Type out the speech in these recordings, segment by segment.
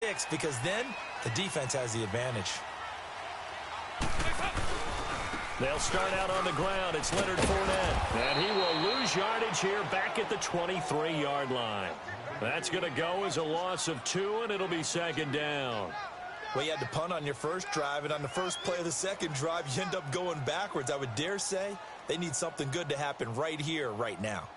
because then the defense has the advantage. They'll start out on the ground. It's Leonard Fournette. And he will lose yardage here back at the 23-yard line. That's going to go as a loss of 2, and it'll be second down. Well, you had to punt on your first drive, and on the first play of the second drive, you end up going backwards. I would dare say they need something good to happen right here, right now.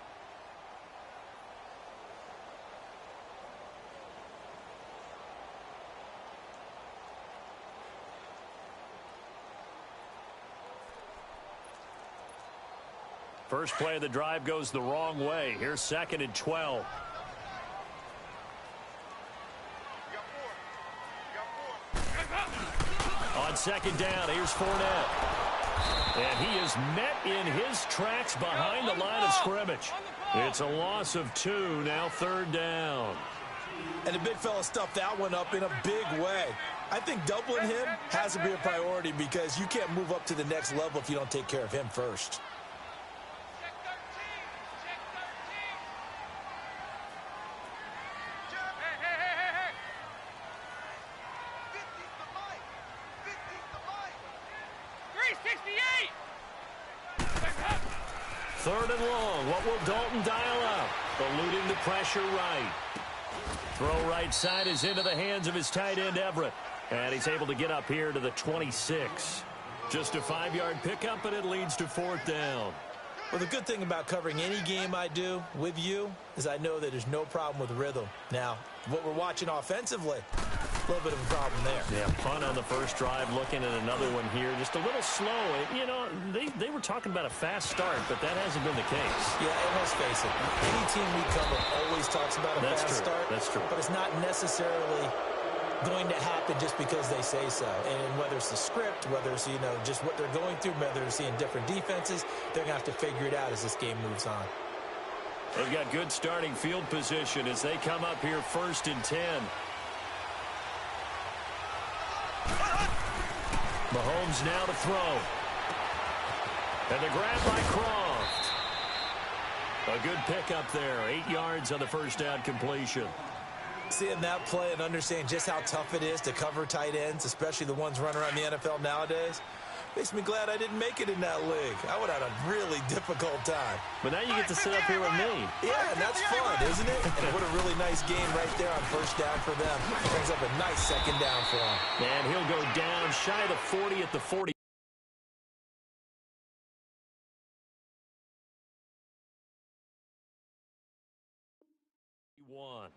First play of the drive goes the wrong way. Here's second and 12. On second down, here's Fournette. And he is met in his tracks behind the line of scrimmage. It's a loss of 2, now third down. And the big fella stuffed that one up in a big way. I think doubling him has to be a priority because you can't move up to the next level if you don't take care of him first. Third and long. What will Dalton dial up? Eluding the pressure right. Throw right side is into the hands of his tight end, Everett. And he's able to get up here to the 26. Just a 5-yard pickup, and it leads to fourth down. Well, the good thing about covering any game I do with you is I know that there's no problem with rhythm. Now, what we're watching offensively, a little bit of a problem there. Yeah, punt on the first drive, looking at another one here. Just a little slow. You know, they were talking about a fast start, but that hasn't been the case. Yeah, and let's face it, any team we cover always talks about a fast start. That's true. But it's not necessarily going to happen just because they say so. And whether it's the script, whether it's, you know, just what they're going through, whether they're seeing different defenses, they're going to have to figure it out as this game moves on. They've got good starting field position as they come up here first and 10. Mahomes now to throw. And the grab by Croft. A good pickup there. 8 yards on the first down completion. Seeing that play and understanding just how tough it is to cover tight ends, especially the ones running around the NFL nowadays, makes me glad I didn't make it in that league. I would have had a really difficult time. But now you get to sit up here with me. Yeah, and that's fun, isn't it? And what a really nice game right there on first down for them. Brings up a nice second down for him. And he'll go down shy of the 40 at the 40. One.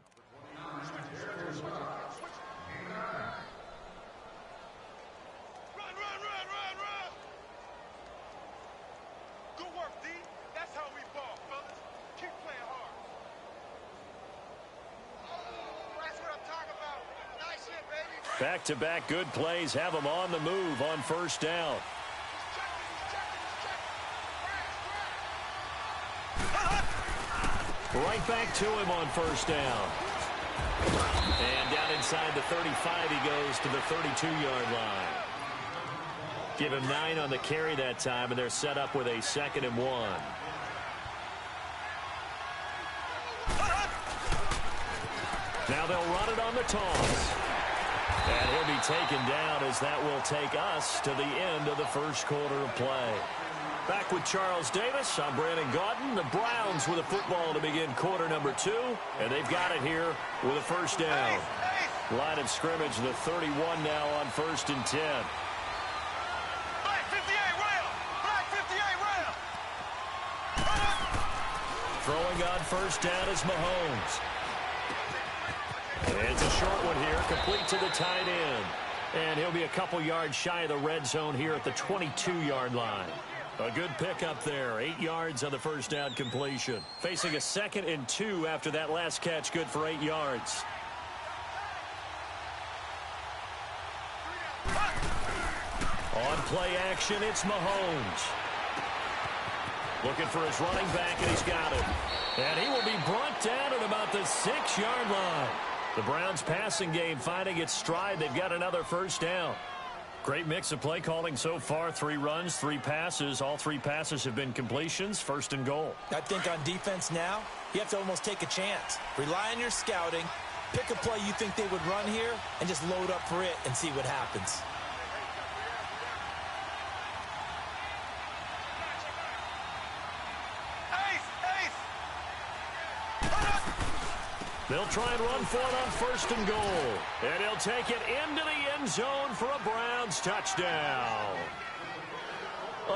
Back-to-back good plays have them on the move on first down. Right back to him on first down. And down inside the 35 he goes to the 32-yard line. Give him 9 on the carry that time, and they're set up with a 2nd and 1. Now they'll run it on the toss. And he'll be taken down as that will take us to the end of the first quarter of play. Back with Charles Davis, I'm Brandon Gaudin. The Browns with a football to begin quarter number 2, and they've got it here with a first down. Line of scrimmage, the 31 now on first and 10. Black 58 rail! Black 58 rail! Throwing on first down is Mahomes. It's a short one here, complete to the tight end. And he'll be a couple yards shy of the red zone here at the 22-yard line. A good pickup there, 8 yards on the first down completion. Facing a 2nd and 2 after that last catch, good for 8 yards. On play action, it's Mahomes. Looking for his running back, and he's got it. And he will be brought down at about the 6-yard line. The Browns passing game finding its stride. They've got another first down. Great mix of play calling so far. 3 runs, 3 passes. All 3 passes have been completions. First and goal. I think on defense now, you have to almost take a chance. Rely on your scouting Pick a play you think they would run here and just load up for it and see what happens. They'll try and run for it on 1st and goal. And he'll take it into the end zone for a Browns touchdown.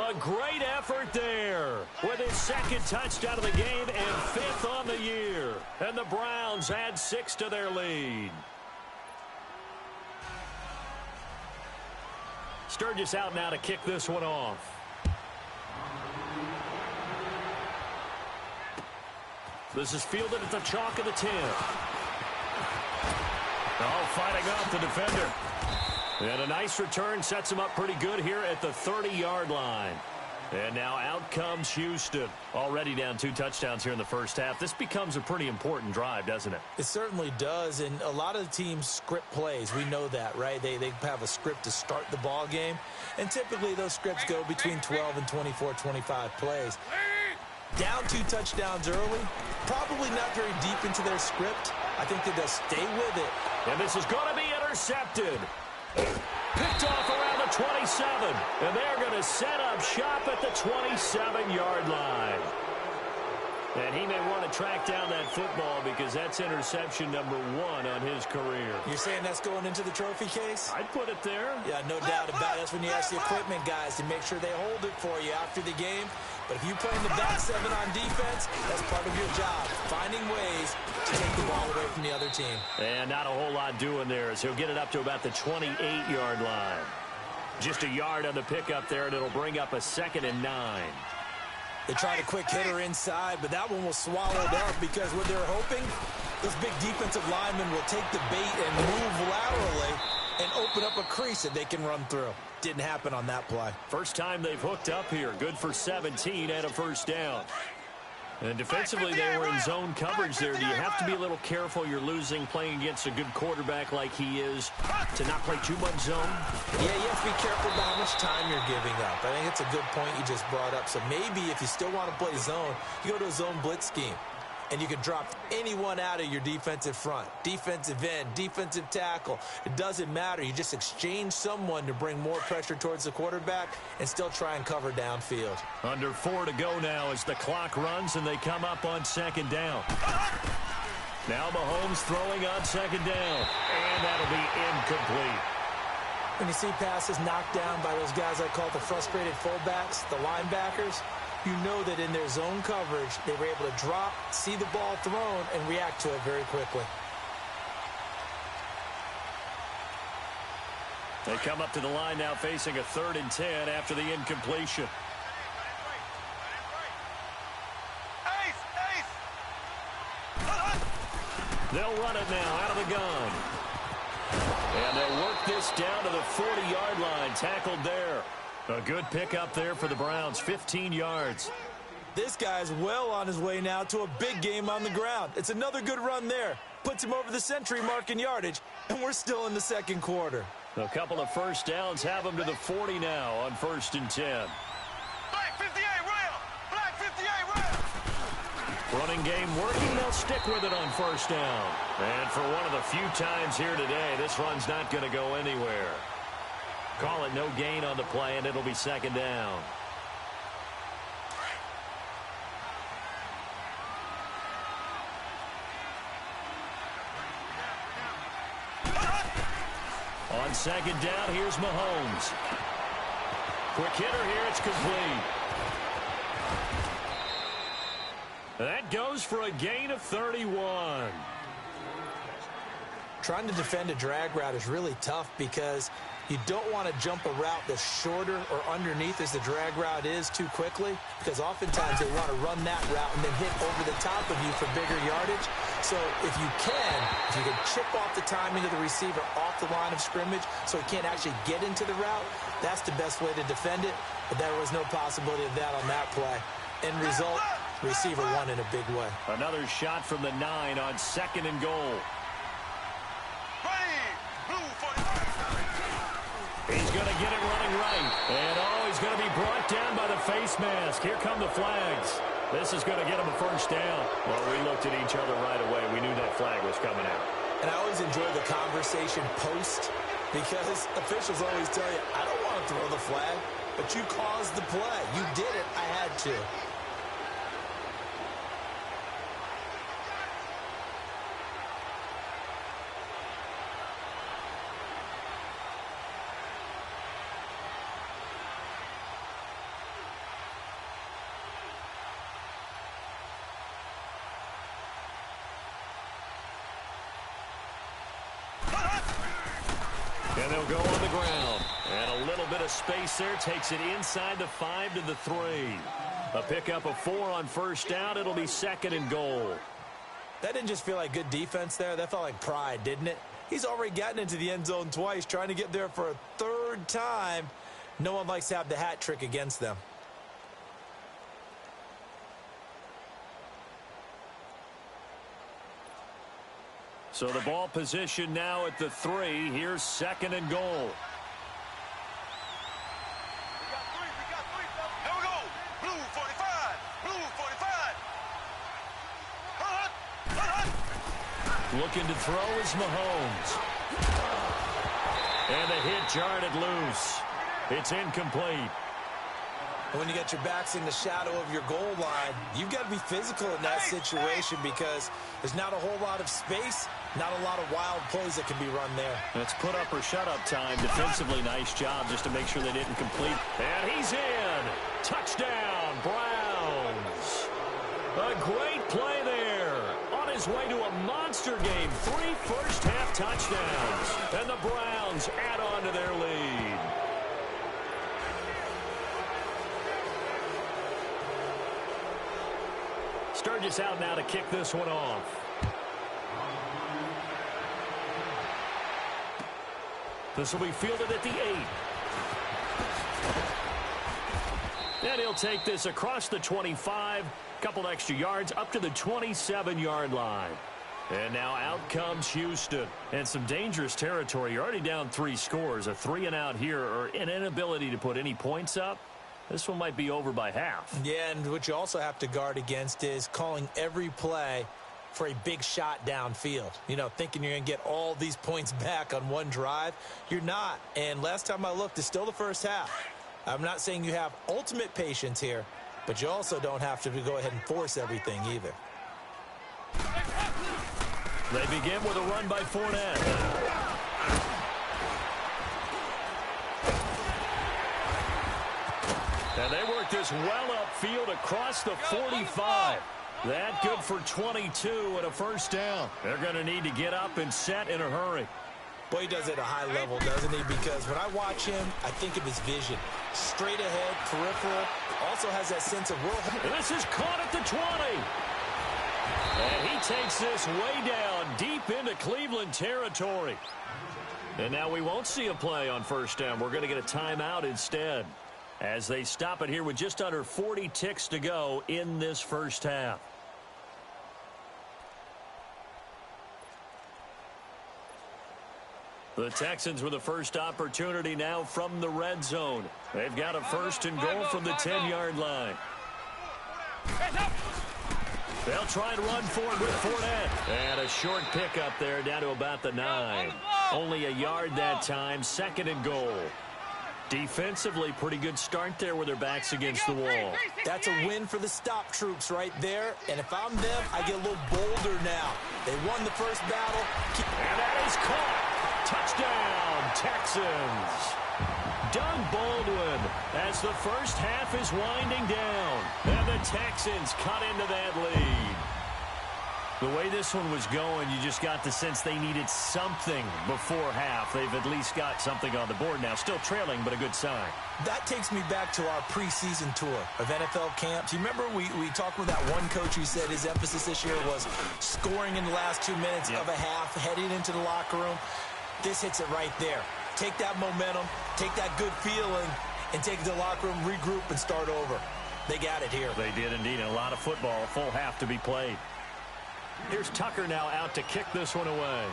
A great effort there with his 2nd touchdown of the game and 5th on the year. And the Browns add 6 to their lead. Sturgis out now to kick this one off. This is fielded at the chalk of the 10. Oh, fighting off the defender. And a nice return sets him up pretty good here at the 30-yard line. And now out comes Houston. Already down 2 touchdowns here in the first half. This becomes a pretty important drive, doesn't it? It certainly does, and a lot of the teams script plays. We know that, right? They have a script to start the ball game, and typically those scripts go between 12 and 24, 25 plays. Down 2 touchdowns early, probably not very deep into their script. I think that they'll stay with it. And this is going to be intercepted. Picked off around the 27. And they're going to set up shop at the 27-yard line. And he may want to track down that football because that's interception number 1 on his career. You're saying that's going into the trophy case? I'd put it there. Yeah, no doubt about it. That's when you ask the equipment guys to make sure they hold it for you after the game. But if you play in the back 7 on defense, that's part of your job, finding ways to take the ball away from the other team. And not a whole lot doing there as he'll get it up to about the 28-yard line. Just a yard on the pickup there, and it'll bring up a 2nd and 9. They tried a quick hitter inside, but that one was swallowed up because what they're hoping, this big defensive lineman will take the bait and move laterally and open up a crease that they can run through. Didn't happen on that play. First time they've hooked up here. Good for 17 and a first down. And defensively, they were in zone coverage there. Do you have to be a little careful? You're losing playing against a good quarterback like he is to not play too much zone? Yeah, you have to be careful about how much time you're giving up. I think it's a good point you just brought up. So maybe if you still want to play zone, you go to a zone blitz scheme. And you can drop anyone out of your defensive front, defensive end, defensive tackle. It doesn't matter. You just exchange someone to bring more pressure towards the quarterback and still try and cover downfield. Under 4 to go now as the clock runs and they come up on 2nd down. Now Mahomes throwing on 2nd down. And that'll be incomplete. When you see passes knocked down by those guys I call the frustrated fullbacks, the linebackers, you know that in their zone coverage, they were able to drop, see the ball thrown, and react to it very quickly. They come up to the line now facing a 3rd and 10 after the incompletion. They'll run it now out of the gun. And they'll work this down to the 40-yard line, tackled there. A good pickup there for the Browns, 15 yards. This guy's well on his way now to a big game on the ground. It's another good run there. Puts him over the century mark in yardage, and we're still in the 2nd quarter. A couple of first downs have him to the 40 now on 1st and 10. Black 58 rail! Black 58 rail! Running game working, they'll stick with it on 1st down. And for one of the few times here today, this run's not going to go anywhere. Call it no gain on the play, and it'll be 2nd down. On 2nd down, here's Mahomes. Quick hitter here, it's complete. That goes for a gain of 31. Trying to defend a drag route is really tough because you don't want to jump a route that's shorter or underneath as the drag route is too quickly, because oftentimes they want to run that route and then hit over the top of you for bigger yardage. So if you can chip off the timing of the receiver off the line of scrimmage so he can't actually get into the route, that's the best way to defend it. But there was no possibility of that on that play. End result, receiver won in a big way. Another shot from the 9 on 2nd and goal. He's going to get it running right. And, he's going to be brought down by the face mask. Here come the flags. This is going to get him a 1st down. Well, we looked at each other right away. We knew that flag was coming out. And I always enjoy the conversation post because officials always tell you, I don't want to throw the flag, but you caused the play. You did it. I had to. And they'll go on the ground. And a little bit of space there takes it inside the 5 to the 3. A pickup of 4 on first down. It'll be 2nd and goal. That didn't just feel like good defense there. That felt like pride, didn't it? He's already gotten into the end zone twice, trying to get there for a 3rd time. No one likes to have the hat trick against them. So the ball position now at the 3. Here's 2nd and goal. We got three. Here we go. Blue 45. Blue 45. Looking to throw is Mahomes. And the hit jarred it loose. It's incomplete. When you get your backs in the shadow of your goal line, you've got to be physical in that situation because there's not a whole lot of space, not a lot of wild plays that can be run there. That's put up or shut up time. Defensively, nice job just to make sure they didn't complete. And he's in. Touchdown, Browns. A great play there. On his way to a monster game. 3 first-half touchdowns. And the Browns add on to their lead. Sturgis out now to kick this one off. This will be fielded at the 8. And he'll take this across the 25. Couple extra yards up to the 27-yard line. And now out comes Houston. And some dangerous territory. You're already down 3 scores. A 3-and-out here or an inability to put any points up. This one might be over by half. Yeah, and what you also have to guard against is calling every play for a big shot downfield. You know, thinking you're going to get all these points back on one drive. You're not. And last time I looked, it's still the first half. I'm not saying you have ultimate patience here, but you also don't have to go ahead and force everything either. They begin with a run by Fournette. And they work this well upfield across the 45. That good for 22 and a first down. They're going to need to get up and set in a hurry. Boy, he does it at a high level, doesn't he? Because when I watch him, I think of his vision. Straight ahead, peripheral, also has that sense of world. And this is caught at the 20. And he takes this way down deep into Cleveland territory. And now we won't see a play on first down. We're going to get a timeout instead, as they stop it here with just under 40 ticks to go in this first half. The Texans with the first opportunity now from the red zone. They've got a first and goal from the 10-yard line. They'll try and run for it with Fournette. And a short pickup there down to about the 9. Only a yard that time, 2nd and goal. Defensively, pretty good start there with their backs against the wall. That's a win for the stop troops right there. And if I'm them, I get a little bolder now. They won the first battle. And that is caught. Touchdown, Texans. Doug Baldwin as the first half is winding down. And the Texans cut into that lead. The way this one was going, you just got the sense they needed something before half. They've at least got something on the board now. Still trailing, but a good sign. That takes me back to our preseason tour of NFL camps. You remember we talked with that one coach who said his emphasis this year was scoring in the last 2 minutes of a half, heading into the locker room. This hits it right there. Take that momentum, take that good feeling, and take it to the locker room, regroup, and start over. They got it here. They did indeed. And a lot of football, full half to be played. Here's Tucker now out to kick this one away.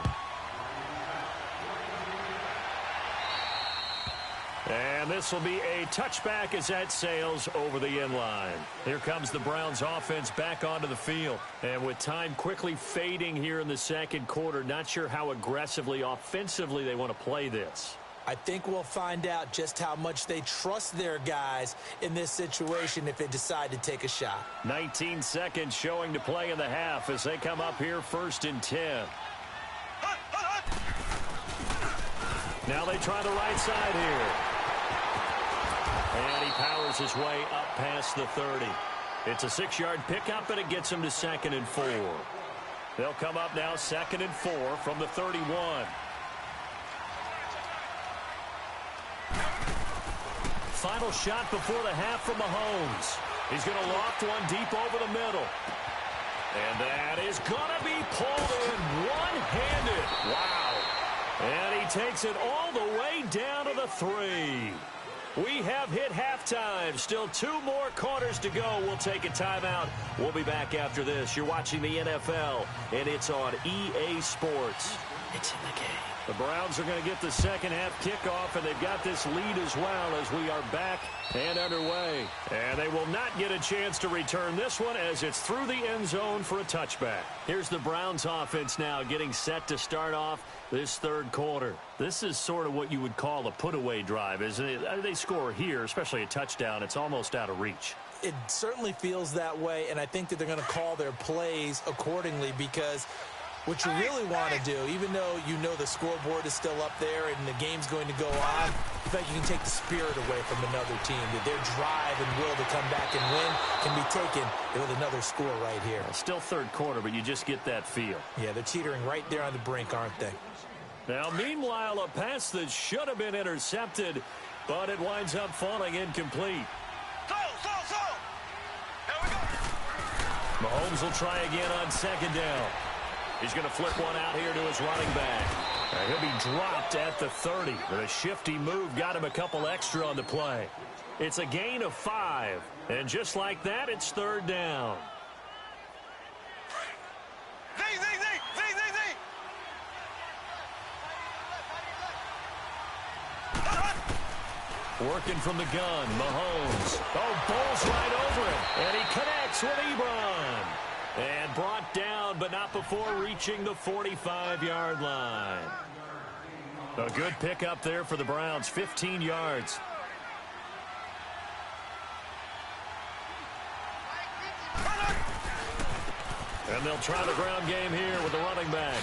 And this will be a touchback as that sails over the end line. Here comes the Browns offense back onto the field. And with time quickly fading here in the second quarter, not sure how aggressively, offensively they want to play this. I think we'll find out just how much they trust their guys in this situation if they decide to take a shot. 19 seconds showing to play in the half as they come up here 1st and 10. Now they try the right side here. And he powers his way up past the 30. It's a 6-yard pickup, and it gets him to 2nd and 4. They'll come up now 2nd and 4 from the 31. Final shot before the half from Mahomes. He's going to loft one deep over the middle. And that is going to be pulled in one-handed. Wow. And he takes it all the way down to the 3. We have hit halftime. Still 2 more quarters to go. We'll take a timeout. We'll be back after this. You're watching the NFL, and it's on EA Sports. It's in the game. The Browns are going to get the second half kickoff, and they've got this lead as well as we are back and underway. And they will not get a chance to return this one as it's through the end zone for a touchback. Here's the Browns offense now getting set to start off this third quarter. This is sort of what you would call a put-away drive, isn't it? They score here, especially a touchdown. It's almost out of reach. It certainly feels that way, and I think that they're going to call their plays accordingly because what you really want to do, even though you know the scoreboard is still up there and the game's going to go on, in fact, you can take the spirit away from another team. That their drive and will to come back and win can be taken with another score right here. Still third quarter, but you just get that feel. Yeah, they're teetering right there on the brink, aren't they? Now, meanwhile, a pass that should have been intercepted, but it winds up falling incomplete. Slow. Here we go. Mahomes will try again on 2nd down. He's going to flip one out here to his running back. He'll be dropped at the 30. But a shifty move got him a couple extra on the play. It's a gain of 5. And just like that, it's 3rd down. Z. Working from the gun, Mahomes. Oh, bowls right over him. And he connects with Ebron. And brought down, but not before reaching the 45-yard line. A good pickup there for the Browns, 15 yards. And they'll try the ground game here with the running back.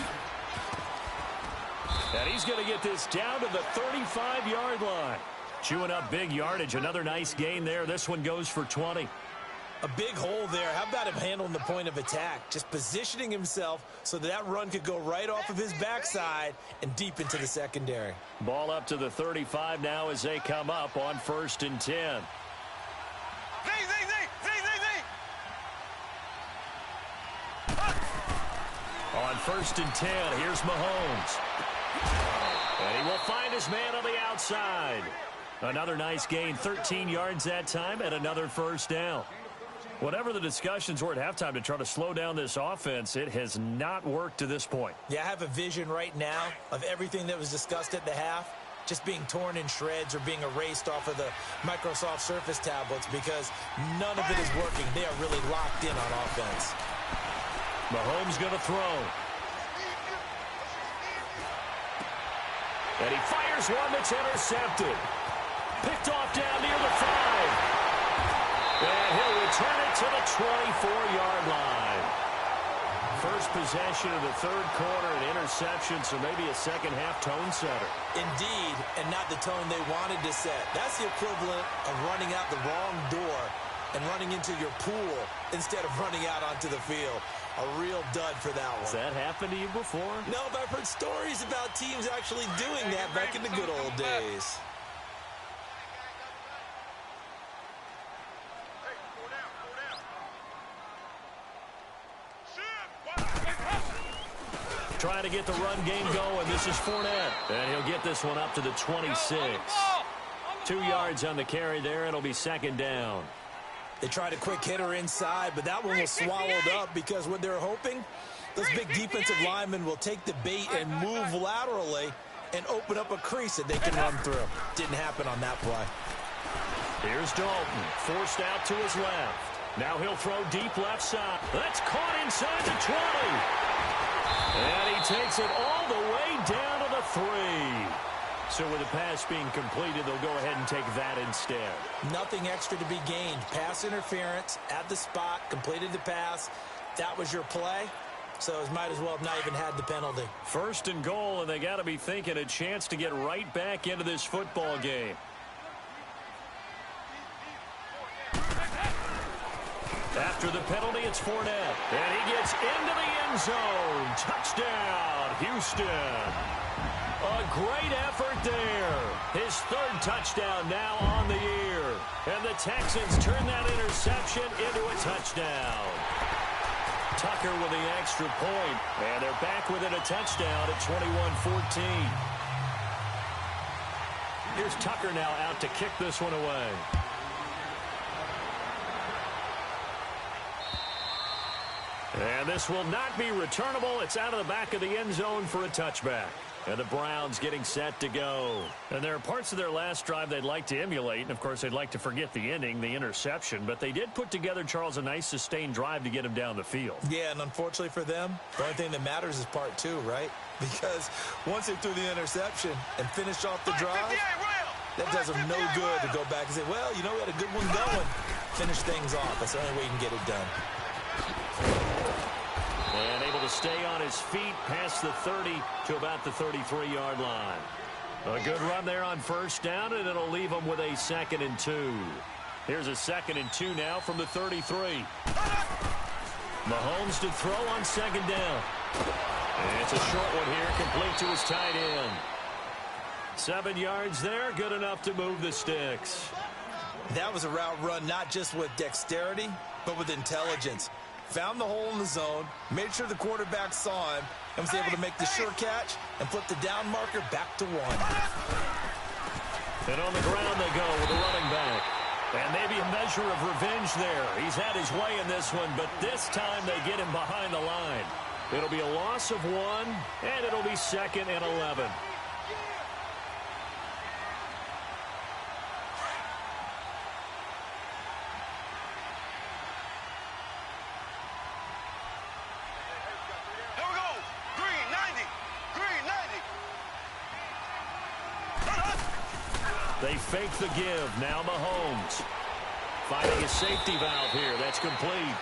And he's going to get this down to the 35-yard line. Chewing up big yardage. Another nice gain there. This one goes for 20. A big hole there. How about him handling the point of attack? Just positioning himself so that run could go right off of his backside and deep into the secondary. Ball up to the 35 now as they come up on 1st and 10. Z. On 1st and 10, here's Mahomes. And he will find his man on the outside. Another nice gain, 13 yards that time, and another 1st down. Whatever the discussions were at halftime to try to slow down this offense, it has not worked to this point. Yeah, I have a vision right now of everything that was discussed at the half just being torn in shreds or being erased off of the Microsoft Surface tablets because none of it is working. They are really locked in on offense. Mahomes going to throw. And he fires one that's intercepted. Picked off down near the 5. And he'll return it to the 24-yard line. First possession of the third quarter, an interception, so maybe a second-half tone setter. Indeed, and not the tone they wanted to set. That's the equivalent of running out the wrong door and running into your pool instead of running out onto the field. A real dud for that one. Has that happened to you before? No, but I've heard stories about teams actually doing that back in the good old days. Trying to get the run game going. This is Fournette. And he'll get this one up to the 26. 2 yards on the carry there. It'll be 2nd down. They tried a quick hitter inside, but that one was swallowed up because what they're hoping, those big defensive linemen will take the bait and move laterally and open up a crease that they can run through. Didn't happen on that play. Here's Dalton, forced out to his left. Now he'll throw deep left side. That's caught inside the 20. And he takes it all the way down to the 3. So with the pass being completed, they'll go ahead and take that instead. Nothing extra to be gained. Pass interference at the spot, completed the pass. That was your play. So it might as well have not even had the penalty. 1st and goal, and they got to be thinking a chance to get right back into this football game. After the penalty, it's Fournette. And he gets into the end zone. Touchdown, Houston. A great effort there. His 3rd touchdown now on the year. And the Texans turn that interception into a touchdown. Tucker with the extra point. And they're back within a touchdown at 21-14. Here's Tucker now out to kick this one away. And this will not be returnable. It's out of the back of the end zone for a touchback. And the Browns getting set to go. And there are parts of their last drive they'd like to emulate. And, of course, they'd like to forget the ending, the interception. But they did put together, Charles, a nice sustained drive to get him down the field. Yeah, and unfortunately for them, the only thing that matters is part 2, right? Because once they threw the interception and finished off the drive, that does them no good to go back and say, well, you know, we had a good one going. Finish things off. That's the only way you can get it done. And able to stay on his feet past the 30 to about the 33-yard line. A good run there on 1st down, and it'll leave them with a 2nd and 2. Here's a 2nd and 2 now from the 33. Mahomes to throw on 2nd down. And it's a short one here, complete to his tight end. 7 yards there, good enough to move the sticks. That was a route run not just with dexterity, but with intelligence. Found the hole in the zone, made sure the quarterback saw him, and was able to make the sure catch and flip the down marker back to 1. And on the ground they go with the running back. And maybe a measure of revenge there. He's had his way in this one, but this time they get him behind the line. It'll be a loss of 1, and it'll be 2nd and 11. They fake the give. Now Mahomes finding a safety valve here. That's complete.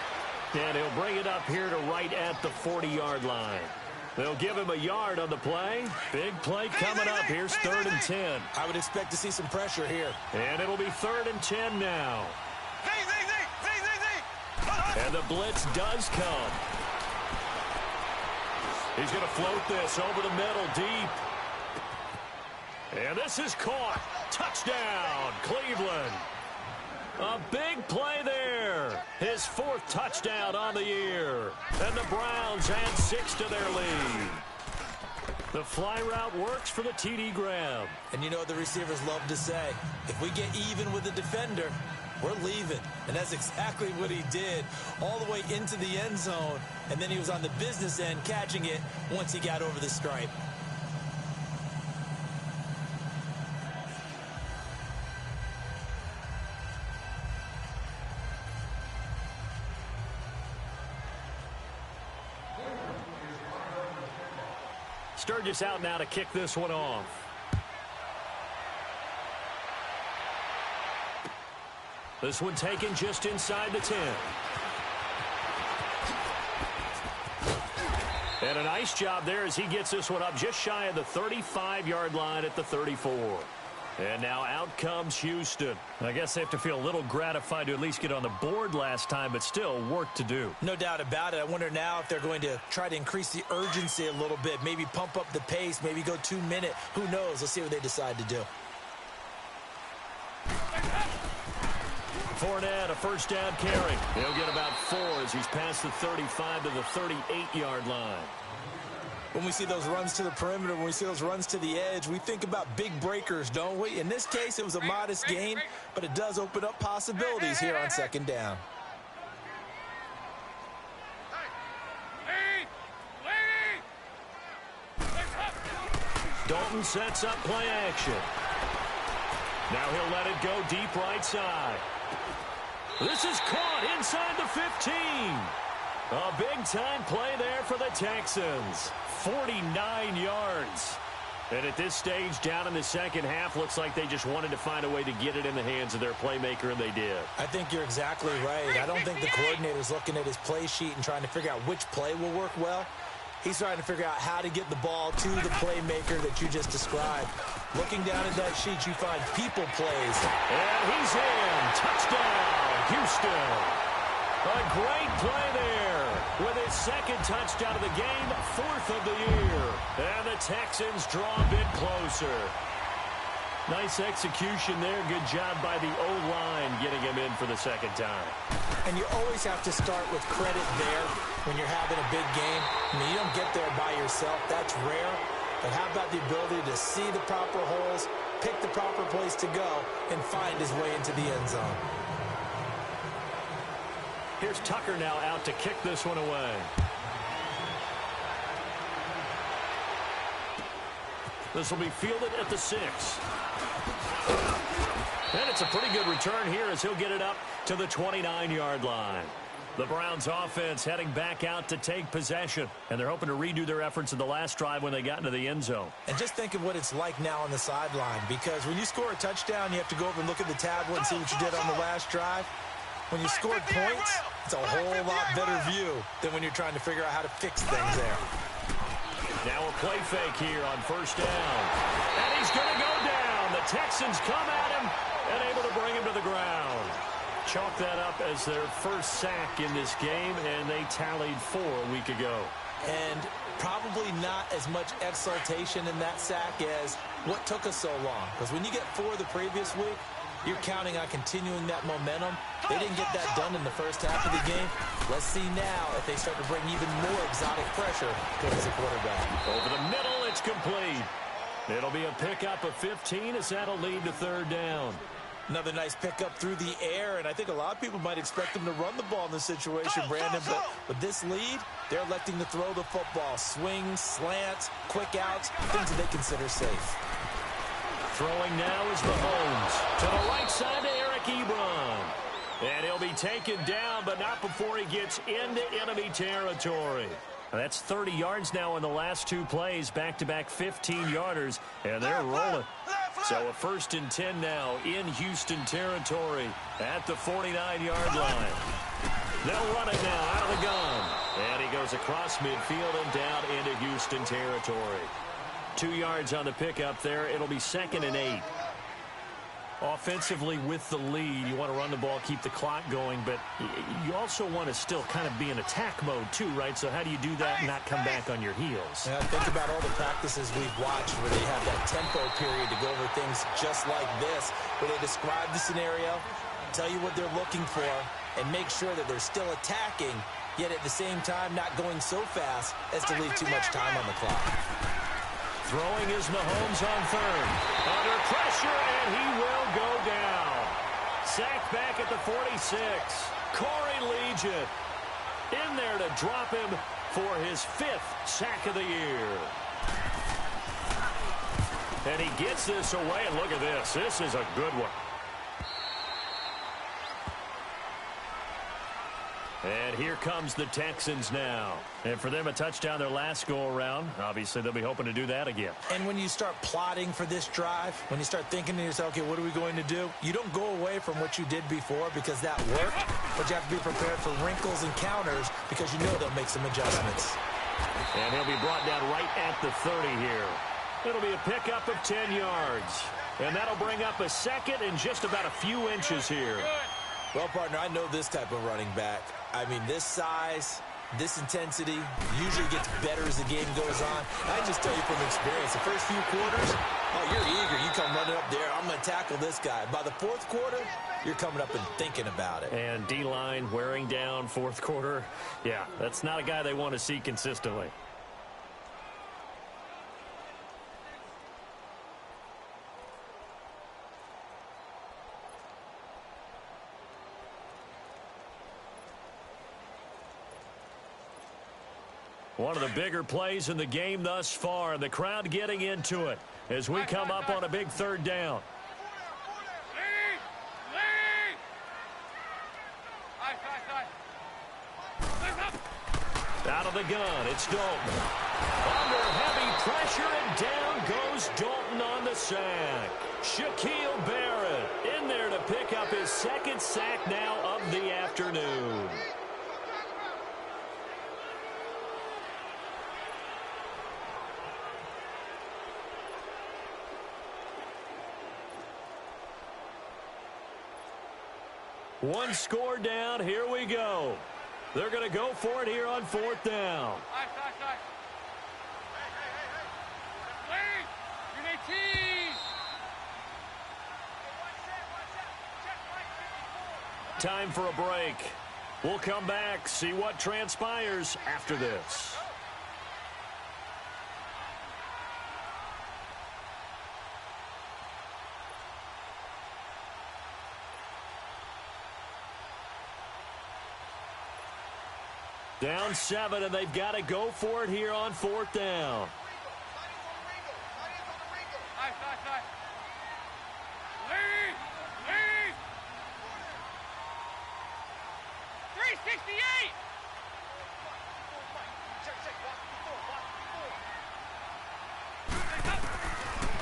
And he'll bring it up here to right at the 40-yard line. They'll give him a yard on the play. Big play coming up. Here's 3rd and 10. I would expect to see some pressure here. And it'll be 3rd and 10 now. And the blitz does come. He's going to float this over the middle deep. And this is caught. Touchdown, Cleveland. A big play there. His 4th touchdown on the year. And the Browns add 6 to their lead. The fly route works for the TD grab. And you know what the receivers love to say? If we get even with the defender, we're leaving. And that's exactly what he did all the way into the end zone. And then he was on the business end catching it once he got over the stripe. Sturgis out now to kick this one off. This one taken just inside the 10. And a nice job there as he gets this one up just shy of the 35-yard line at the 34. And now out comes Houston. I guess they have to feel a little gratified to at least get on the board last time, but still work to do. No doubt about it. I wonder now if they're going to try to increase the urgency a little bit, maybe pump up the pace, maybe go 2-minute. Who knows? Let's see what they decide to do. Fournette, a 1st down carry. He'll get about 4 as he's past the 35 to the 38-yard line. When we see those runs to the perimeter, when we see those runs to the edge, we think about big breakers, don't we? In this case, it was a modest gain, but it does open up possibilities here on 2nd down. Dalton and sets up play action. Now he'll let it go deep right side. This is caught inside the 15. A big-time play there for the Texans. 49 yards. And at this stage, down in the second half, looks like they just wanted to find a way to get it in the hands of their playmaker, and they did. I think you're exactly right. I don't think the coordinator's looking at his play sheet and trying to figure out which play will work well. He's trying to figure out how to get the ball to the playmaker that you just described. Looking down at that sheet, you find people plays. And he's in. Touchdown, Houston. A great play there with his second touchdown of the game, 4th of the year. And the Texans draw a bit closer. Nice execution there. Good job by the O-line getting him in for the second time. And you always have to start with credit there when you're having a big game. I mean, you don't get there by yourself. That's rare. But how about the ability to see the proper holes, pick the proper place to go, and find his way into the end zone? Here's Tucker now out to kick this one away. This will be fielded at the 6. And it's a pretty good return here as he'll get it up to the 29-yard line. The Browns offense heading back out to take possession. And they're hoping to redo their efforts in the last drive when they got into the end zone. And just think of what it's like now on the sideline. Because when you score a touchdown, you have to go over and look at the tablet and see what you did on the last drive. When you scored points, it's a whole lot better view than when you're trying to figure out how to fix things there. Now a play fake here on first down. And he's going to go down. The Texans come at him and able to bring him to the ground. Chalk that up as their first sack in this game, and they tallied 4 a week ago. And probably not as much exultation in that sack as what took us so long. Because when you get 4 the previous week, you're counting on continuing that momentum. They didn't get that done in the first half of the game. Let's see now if they start to bring even more exotic pressure towards the quarterback. Over the middle, it's complete. It'll be a pickup of 15 as that'll lead to third down. Another nice pickup through the air, and I think a lot of people might expect them to run the ball in this situation, Brandon, but with this lead, they're electing to throw the football. Swings, slants, quick outs, things that they consider safe. Throwing now is Mahomes. To the right side to Eric Ebron. And he'll be taken down, but not before he gets into enemy territory. That's 30 yards now in the last 2 plays, back-to-back 15-yarders, and they're rolling. So a 1st and 10 now in Houston territory at the 49-yard line. They'll run it now out of the gun. And he goes across midfield and down into Houston territory. 2 yards on the pickup there. It'll be 2nd and 8. Offensively with the lead, you want to run the ball, keep the clock going, but you also want to still kind of be in attack mode too, right? So how do you do that and not come back on your heels? Yeah, think about all the practices we've watched where they have that tempo period to go over things just like this, where they describe the scenario, tell you what they're looking for, and make sure that they're still attacking, yet at the same time not going so fast as to leave too much time on the clock. Throwing is Mahomes on 3rd. Under pressure, and he will go down. Sacked back at the 46. Corey Legion in there to drop him for his 5th sack of the year. And he gets this away, and look at this. This is a good one. And here comes the Texans now. And for them, a touchdown their last go-around. Obviously, they'll be hoping to do that again. And when you start plotting for this drive, when you start thinking to yourself, okay, what are we going to do? You don't go away from what you did before because that worked, but you have to be prepared for wrinkles and counters because you know they'll make some adjustments. And he'll be brought down right at the 30 here. It'll be a pickup of 10 yards. And that'll bring up a 2nd and just about a few inches here. Well, partner, I know this type of running back. I mean, this size, this intensity usually gets better as the game goes on. I just tell you from experience, the first few quarters, oh, you're eager. You come running up there, I'm going to tackle this guy. By the 4th quarter, you're coming up and thinking about it. And D-line wearing down 4th quarter. Yeah, that's not a guy they want to see consistently. One of the bigger plays in the game thus far, and the crowd getting into it. as we come up on a big third down. Out of the gun, it's Dalton. Under heavy pressure, and down goes Dalton on the sack. Shaquille Barrett in there to pick up his second sack now of the afternoon. One score down, here we go. They're going to go for it here on fourth down. Time for a break. We'll come back, see what transpires after this. Down 7, and they've got to go for it here on fourth down.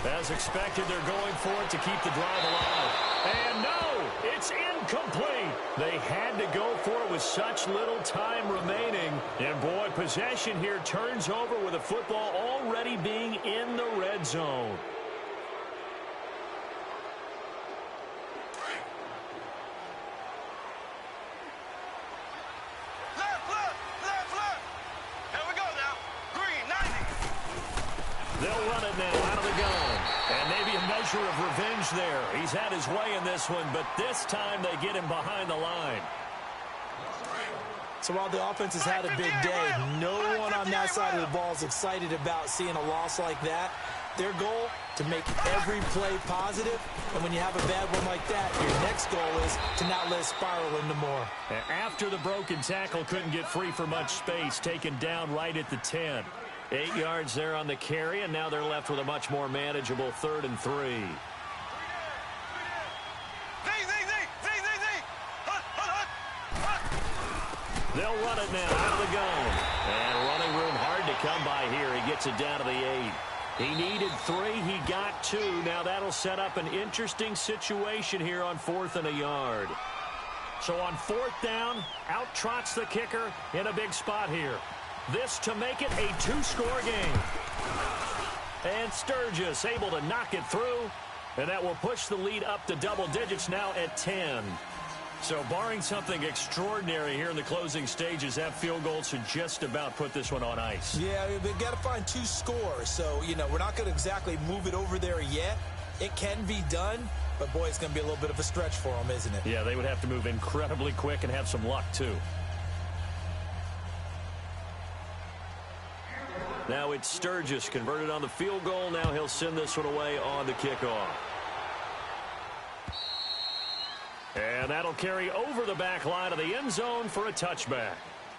As expected, they're going for it to keep the drive alive. And no, it's incomplete. They had to go for it with such little time remaining. And boy, possession here turns over with the football already being in the red zone. They'll run it now out of the gun. And maybe a measure of revenge there. He's had his way in this one, but this time they get him behind the line. So while the offense has had a big day, no one on that side of the ball is excited about seeing a loss like that. Their goal, to make every play positive. And when you have a bad one like that, your next goal is to not let it spiral into more. After the broken tackle, couldn't get free for much space, taken down right at the 10. 8 yards there on the carry, and now they're left with a much more manageable 3rd and 3. They'll run it now out of the gun. And running room hard to come by here. He gets it down to the 8. He needed 3. He got 2. Now that'll set up an interesting situation here on 4th and a yard. So on 4th down, out trots the kicker in a big spot here. This to make it a 2-score game. And Sturgis able to knock it through. And that will push the lead up to double digits now at 10. So barring something extraordinary here in the closing stages, that field goal should just about put this one on ice. Yeah, we've got to find 2 scores. So, you know, we're not going to exactly move it over there yet. It can be done, but boy, it's going to be a little bit of a stretch for them, isn't it? Yeah, they would have to move incredibly quick and have some luck, too. Now it's Sturgis converted on the field goal. Now he'll send this one away on the kickoff. And that'll carry over the back line of the end zone for a touchback.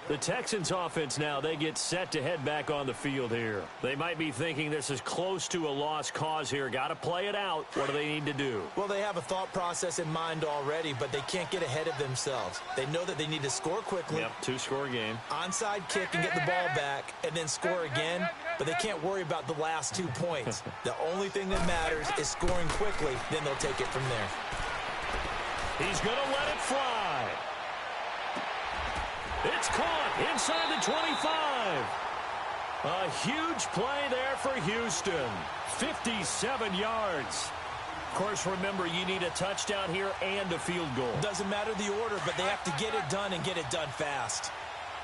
The Texans offense now, they get set to head back on the field here. They might be thinking this is close to a lost cause here. Got to play it out. What do they need to do? Well, they have a thought process in mind already, but they can't get ahead of themselves. They know that they need to score quickly. Yep, 2-score game. Onside kick and get the ball back and then score again, but they can't worry about the last 2 points. The only thing that matters is scoring quickly, then they'll take it from there. He's going to let it fly. It's caught inside the 25. A huge play there for Houston. 57 yards. Of course, remember, you need a touchdown here and a field goal. Doesn't matter the order, but they have to get it done and get it done fast.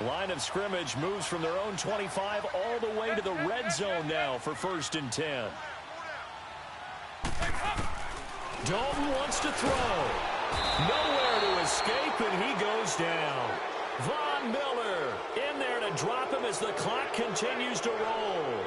Line of scrimmage moves from their own 25 all the way to the red zone now for 1st and 10. Dalton wants to throw. Nowhere to escape, and he goes down. Von Miller in there to drop him as the clock continues to roll.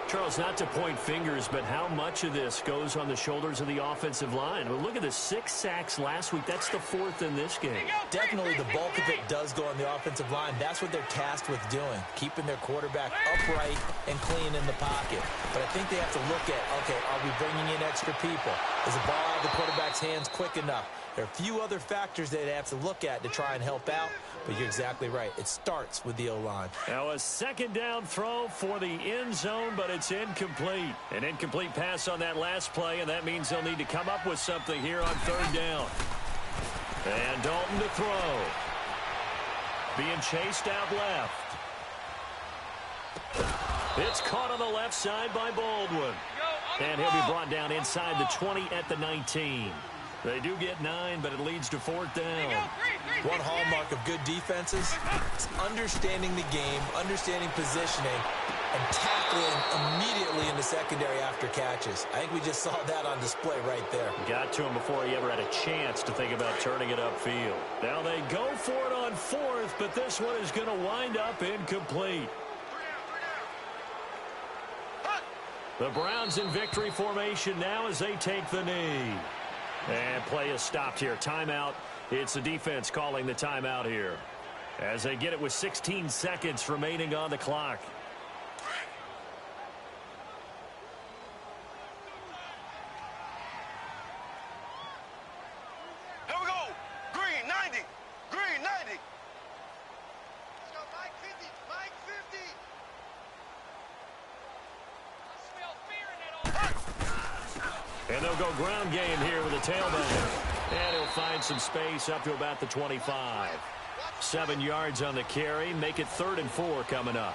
Charles, not to point fingers, but how much of this goes on the shoulders of the offensive line? Well, look at the 6 sacks last week. That's the 4th in this game. Definitely the bulk of it does go on the offensive line. That's what they're tasked with doing, keeping their quarterback upright and clean in the pocket. But I think they have to look at, okay, are we bringing in extra people? Is the ball out of the quarterback's hands quick enough? There are a few other factors that they have to look at to try and help out, but you're exactly right. It starts with the O-line. Now a second down throw for the end zone, but it's incomplete. An incomplete pass on that last play, and that means they'll need to come up with something here on 3rd down. And Dalton to throw. Being chased out left. It's caught on the left side by Baldwin. And he'll be brought down inside the 20 at the 19. They do get 9, but it leads to 4th down. One hallmark of good defenses is understanding the game, understanding positioning, and tackling immediately in the secondary after catches. I think we just saw that on display right there. Got to him before he ever had a chance to think about turning it upfield. Now they go for it on 4th, but this one is going to wind up incomplete. The Browns in victory formation now as they take the knee. And play is stopped here. Timeout. It's the defense calling the timeout here as they get it with 16 seconds remaining on the clock. Here we go. Green 90. Green 90. Let's go, Mike 50. Mike 50. I smell fear in that old. And they'll go ground game here with a tailback. And he'll find some space up to about the 25. 7 yards on the carry. Make it 3rd and 4 coming up.